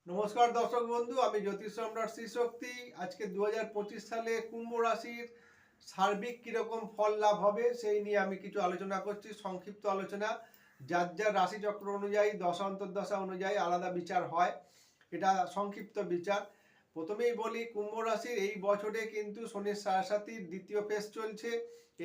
নমস্কার দর্শক বন্ধু, আমি জ্যোতিষ সম্রাট শ্রী শক্তি। আজকে 2025 সালে কুম্ভ রাশির সার্বিক কিরকম ফল লাভ হবে সেই নিয়ে আমি কিছু আলোচনা করছি। সংক্ষিপ্ত আলোচনা। যার যার রাশিচক্র অনুযায়ী, দশা অন্তর্দশা অনুযায়ী আলাদা বিচার হয়, এটা সংক্ষিপ্ত বিচার। প্রথমেই বলি, কুম্ভ রাশির এই বছরে কিন্তু শনির সাড়ে দ্বিতীয় ফেজ চলছে।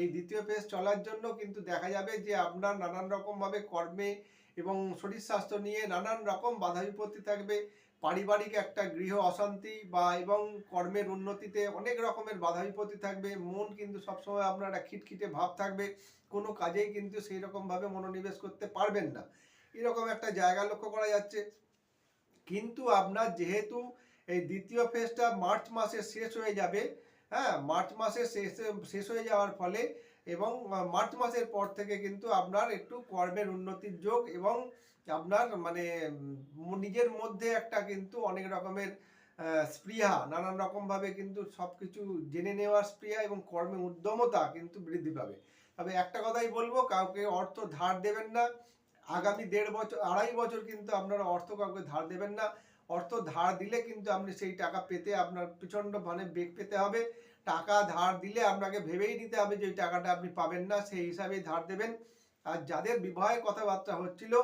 এই দ্বিতীয় ফেজ চলার জন্য কিন্তু দেখা যাবে যে আপনার নানান রকমভাবে কর্মে এবং শরীর স্বাস্থ্য নিয়ে নানান রকম বাধা বিপত্তি থাকবে। পারিবারিক একটা গৃহ অশান্তি এবং কর্মের উন্নতিতে অনেক রকমের বাধা বিপত্তি থাকবে। মন কিন্তু সবসময় আপনার একটা খিটখিটে ভাব থাকবে। কোনো কাজেই কিন্তু সেই রকমভাবে মনোনিবেশ করতে পারবেন না, এরকম একটা জায়গা লক্ষ্য করা যাচ্ছে। কিন্তু আপনার যেহেতু এই দ্বিতীয় ফেজটা মার্চ মাসে শেষ হয়ে যাবে, হ্যাঁ, মার্চ মাসে শেষ হয়ে যাওয়ার ফলে এবং মার্চ মাসের পর থেকে কিন্তু আপনার একটু কর্মের উন্নতির যোগ এবং আপনার নিজের মধ্যে একটা কিন্তু অনেক রকমের স্পৃহা, নানান রকমভাবে কিন্তু সব কিছু জেনে নেওয়ার স্পৃহা এবং কর্মে উদ্যমতা কিন্তু বৃদ্ধি পাবে। তবে একটা কথাই বলবো, কাউকে অর্থ ধার দেবেন না। আগামী 1.5 বছর 2.5 বছর কিন্তু আপনারা অর্থ কাউকে ধার দেবেন না। অর্থ ধার দিলে কিন্তু আপনি সেই টাকা পেতে আপনার প্রচণ্ড বেগ পেতে হবে। টাকা ধার দিলে আপনাকে ভেবেই নিতে হবে যে ওই টাকাটা আপনি পাবেন না, সেই হিসাবেই ধার দেবেন। আর যাদের বিবাহের কথাবার্তা হচ্ছিল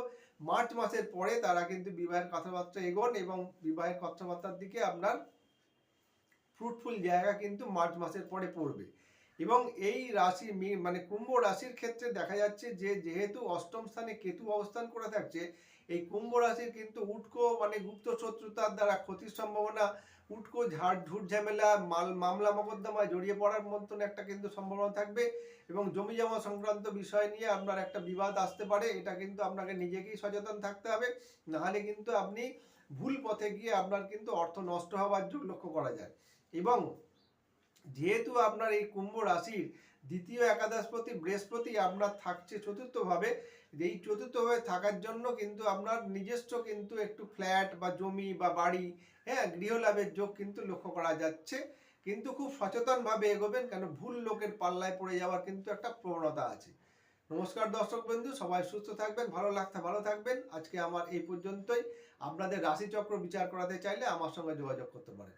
মার্চ মাসের পরে, তারা কিন্তু বিবাহের কথাবার্তা এগোন এবং বিবাহের কথাবার্তার দিকে আপনার ফ্রুটফুল জায়গা কিন্তু মার্চ মাসের পরে পড়বে। এবং এই রাশি কুম্ভ রাশির ক্ষেত্রে দেখা যাচ্ছে যে যেহেতু অষ্টম স্থানে কেতু অবস্থান করে থাকছে, এই কুম্ভ রাশির কিন্তু উটকো গুপ্ত শত্রুতার দ্বারা ক্ষতির সম্ভাবনা, উটকো ঝুট ঝামেলা, মামলা মোকদ্দমায় জড়িয়ে পড়ার মতন একটা কিন্তু সম্ভাবনা থাকবে। এবং জমি জমা সংক্রান্ত বিষয় নিয়ে আপনার একটা বিবাদ আসতে পারে। এটা কিন্তু আপনাকে নিজেকেই সচেতন থাকতে হবে, নাহলে কিন্তু আপনি ভুল পথে গিয়ে আপনার কিন্তু অর্থ নষ্ট হওয়ার যোগ লক্ষ্য করা যায়। এবং যেহেতু আপনার এই কুম্ভ রাশির দ্বিতীয় একাদশপতি বৃহস্পতি আপনার থাকছে চতুর্থভাবে, এই চতুর্থভাবে থাকার জন্য কিন্তু আপনার নিজস্ব কিন্তু একটু ফ্ল্যাট বা জমি বা বাড়ি, হ্যাঁ, গৃহলাভের যোগ কিন্তু লক্ষ্য করা যাচ্ছে। কিন্তু খুব সচেতনভাবে এগোবেন, কেন ভুল লোকের পাল্লায় পড়ে যাওয়ার কিন্তু একটা প্রবণতা আছে। নমস্কার দর্শক বন্ধু, সবাই সুস্থ থাকবেন, ভালো থাকবেন। আজকে আমার এই পর্যন্তই। আপনাদের রাশিচক্র বিচার করাতে চাইলে আমার সঙ্গে যোগাযোগ করতে পারেন।